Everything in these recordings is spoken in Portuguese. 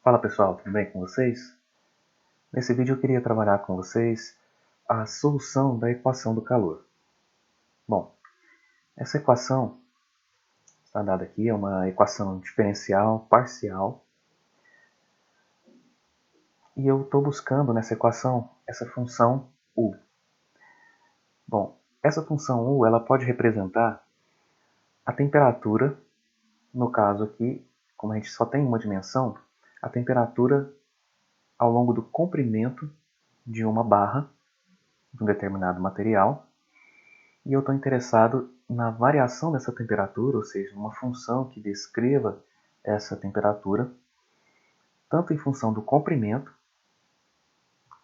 Fala pessoal, tudo bem com vocês? Nesse vídeo eu queria trabalhar com vocês a solução da equação do calor. Bom, essa equação está dada aqui, é uma equação diferencial parcial. E eu estou buscando nessa equação essa função u. Bom, essa função u ela pode representar a temperatura, no caso aqui, como a gente só tem uma dimensão, a temperatura ao longo do comprimento de uma barra de um determinado material, e eu estou interessado na variação dessa temperatura, ou seja, uma função que descreva essa temperatura, tanto em função do comprimento,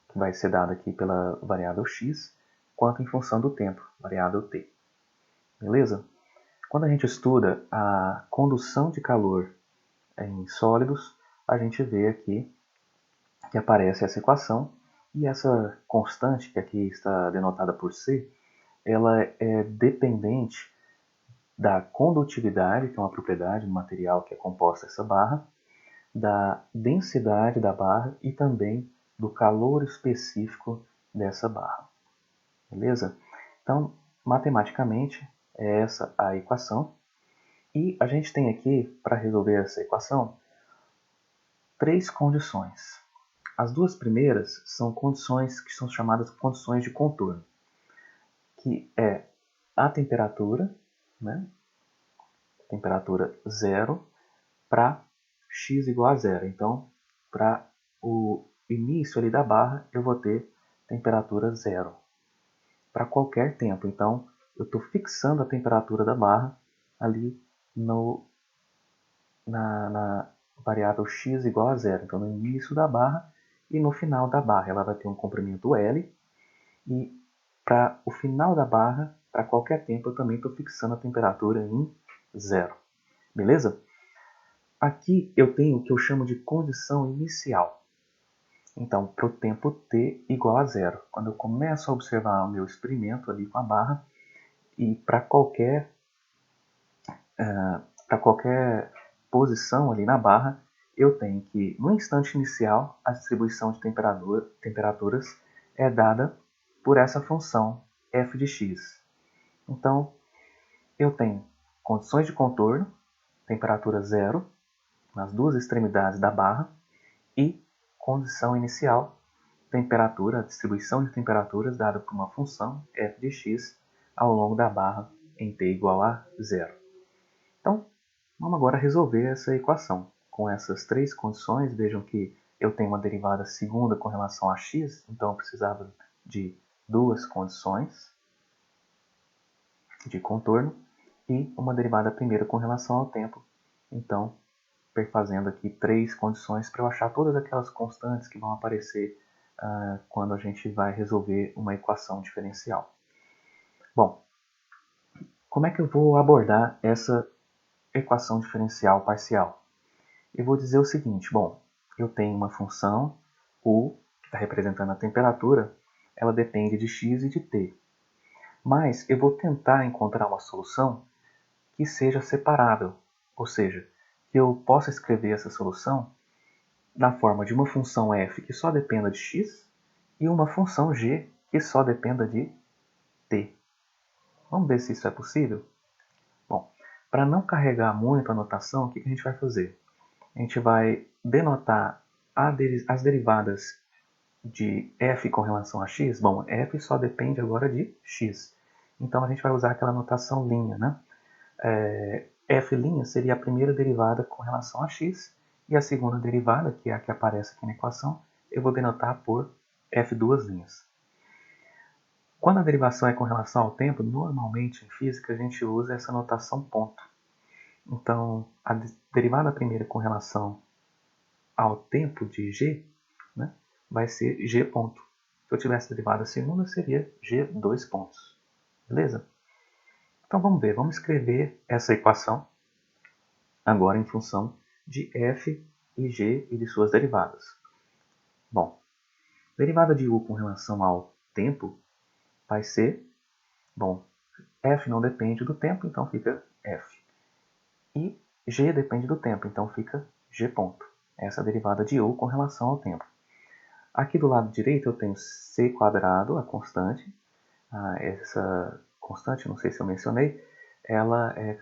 que vai ser dado aqui pela variável x, quanto em função do tempo, variável t. Beleza? Quando a gente estuda a condução de calor em sólidos, a gente vê aqui que aparece essa equação, e essa constante, que aqui está denotada por C, ela é dependente da condutividade, que é uma propriedade do material que é composta essa barra, da densidade da barra e também do calor específico dessa barra. Beleza? Então, matematicamente, é essa a equação. E a gente tem aqui, para resolver essa equação, três condições. As duas primeiras são condições que são chamadas condições de contorno, que é a temperatura, né? Temperatura zero, para x igual a zero. Então, para o início ali da barra, eu vou ter temperatura zero para qualquer tempo. Então, eu estou fixando a temperatura da barra ali na variável x igual a zero. Então, no início da barra e no final da barra. Ela vai ter um comprimento L. E para o final da barra, para qualquer tempo, eu também estou fixando a temperatura em zero. Beleza? Aqui eu tenho o que eu chamo de condição inicial. Então, para o tempo t igual a zero. Quando eu começo a observar o meu experimento ali com a barra, e para qualquer posição ali na barra, eu tenho que, no instante inicial, a distribuição de temperaturas é dada por essa função f de x. Então, eu tenho condições de contorno, temperatura zero, nas duas extremidades da barra, e condição inicial, temperatura, a distribuição de temperaturas dada por uma função f de x ao longo da barra em t igual a zero. Então, vamos agora resolver essa equação. Com essas três condições, vejam que eu tenho uma derivada segunda com relação a x, então eu precisava de duas condições de contorno, e uma derivada primeira com relação ao tempo. Então, perfazendo aqui três condições para eu achar todas aquelas constantes que vão aparecer quando a gente vai resolver uma equação diferencial. Bom, como é que eu vou abordar essa equação diferencial parcial? Eu vou dizer o seguinte, bom, eu tenho uma função u, que está representando a temperatura, ela depende de x e de t. Mas eu vou tentar encontrar uma solução que seja separável, ou seja, que eu possa escrever essa solução na forma de uma função f que só dependa de x e uma função g que só dependa de t. Vamos ver se isso é possível? Bom, para não carregar muito a notação, o que a gente vai fazer? A gente vai denotar as derivadas de f com relação a x. Bom, f só depende agora de x. Então a gente vai usar aquela notação linha, né? F' seria a primeira derivada com relação a x, e a segunda derivada, que é a que aparece aqui na equação, eu vou denotar por f duas linhas. Quando a derivação é com relação ao tempo, normalmente em física a gente usa essa notação ponto. Então, a derivada primeira com relação ao tempo de g, né, vai ser g ponto. Se eu tivesse derivada segunda, seria g dois pontos. Beleza? Então vamos ver, vamos escrever essa equação agora em função de f e g e de suas derivadas. Bom, derivada de u com relação ao tempo vai ser, bom, f não depende do tempo, então fica f. E g depende do tempo, então fica g ponto. essa derivada de u com relação ao tempo. Aqui do lado direito eu tenho c², a constante. Essa constante, não sei se eu mencionei, ela é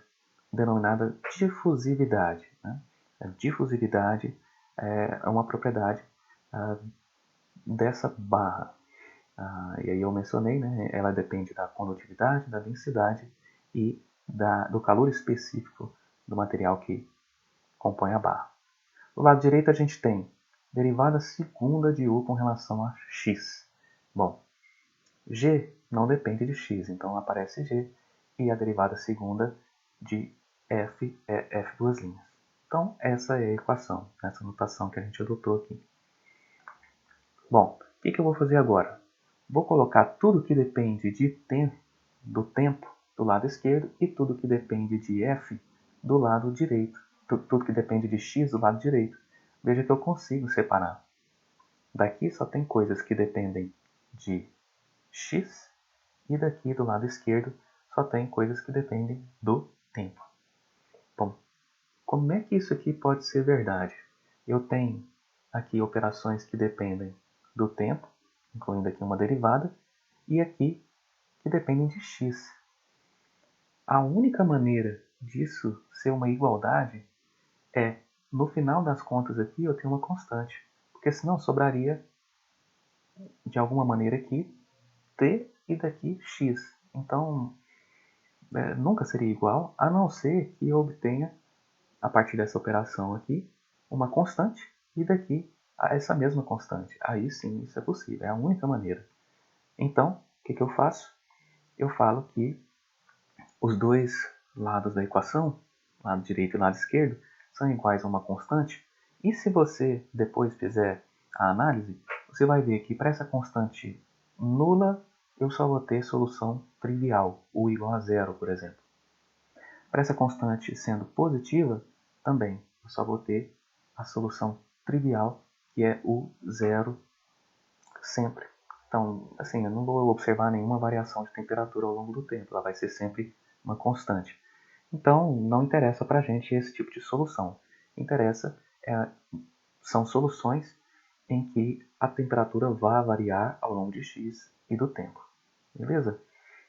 denominada difusividade. Né? A difusividade é uma propriedade dessa barra. E aí eu mencionei, né, ela depende da condutividade, da densidade e do calor específico do material que compõe a barra. Do lado direito a gente tem derivada segunda de U com relação a x. Bom, g não depende de x, então aparece g, e a derivada segunda de f é f duas linhas. Então essa é a equação, essa notação que a gente adotou aqui. Bom, o que eu vou fazer agora? Vou colocar tudo que depende do tempo do lado esquerdo e tudo que depende de f do lado direito. Tudo que depende de x do lado direito. Veja que eu consigo separar. Daqui só tem coisas que dependem de x e daqui do lado esquerdo só tem coisas que dependem do tempo. Bom, como é que isso aqui pode ser verdade? Eu tenho aqui operações que dependem do tempo, incluindo aqui uma derivada, e aqui que dependem de x. A única maneira disso ser uma igualdade é, no final das contas aqui, eu tenho uma constante, porque senão sobraria, de alguma maneira aqui, t e daqui x. Então, nunca seria igual, a não ser que eu obtenha, a partir dessa operação aqui, uma constante e daqui essa mesma constante. Aí sim, isso é possível, é a única maneira. Então, o que eu faço? Eu falo que os dois lados da equação, lado direito e lado esquerdo, são iguais a uma constante. E se você depois fizer a análise, você vai ver que para essa constante nula, eu só vou ter solução trivial, u igual a zero, por exemplo. Para essa constante sendo positiva, também eu só vou ter a solução trivial, que é o zero sempre. Então, assim, eu não vou observar nenhuma variação de temperatura ao longo do tempo, ela vai ser sempre uma constante. Então, não interessa para a gente esse tipo de solução. Interessa são soluções em que a temperatura vai variar ao longo de x e do tempo. Beleza?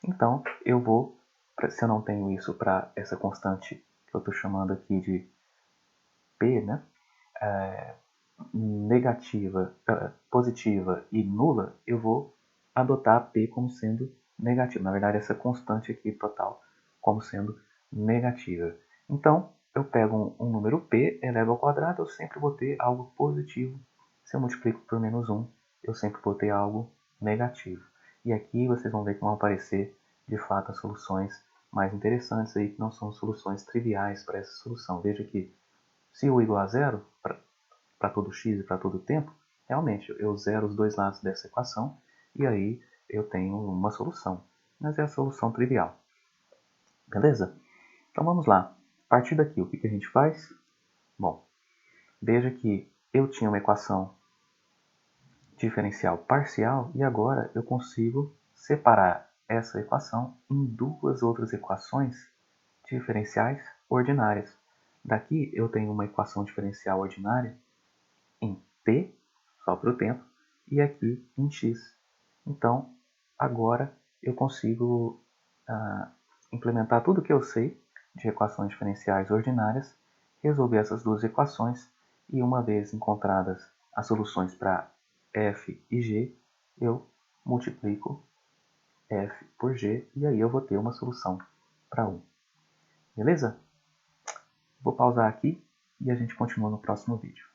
Então, eu vou, se eu não tenho isso para essa constante que eu estou chamando aqui de P, né? Negativa, positiva e nula, eu vou adotar P como sendo negativo. Na verdade, essa constante aqui total como sendo negativa. Então, eu pego um número P, elevo ao quadrado, eu sempre vou ter algo positivo. Se eu multiplico por menos 1, eu sempre vou ter algo negativo. E aqui vocês vão ver que vão aparecer, de fato, as soluções mais interessantes aí, que não são soluções triviais para essa solução. Veja que se u igual a zero, para todo x e para todo tempo, realmente eu zero os dois lados dessa equação e aí eu tenho uma solução. Mas é a solução trivial. Beleza? Então vamos lá. A partir daqui, o que a gente faz? Bom, veja que eu tinha uma equação diferencial parcial e agora eu consigo separar essa equação em duas outras equações diferenciais ordinárias. Daqui eu tenho uma equação diferencial ordinária em t, só para o tempo, e aqui em x. Então, agora eu consigo implementar tudo o que eu sei de equações diferenciais ordinárias, resolver essas duas equações e, uma vez encontradas as soluções para f e g, eu multiplico f por g e aí eu vou ter uma solução para 1. Beleza? Vou pausar aqui e a gente continua no próximo vídeo.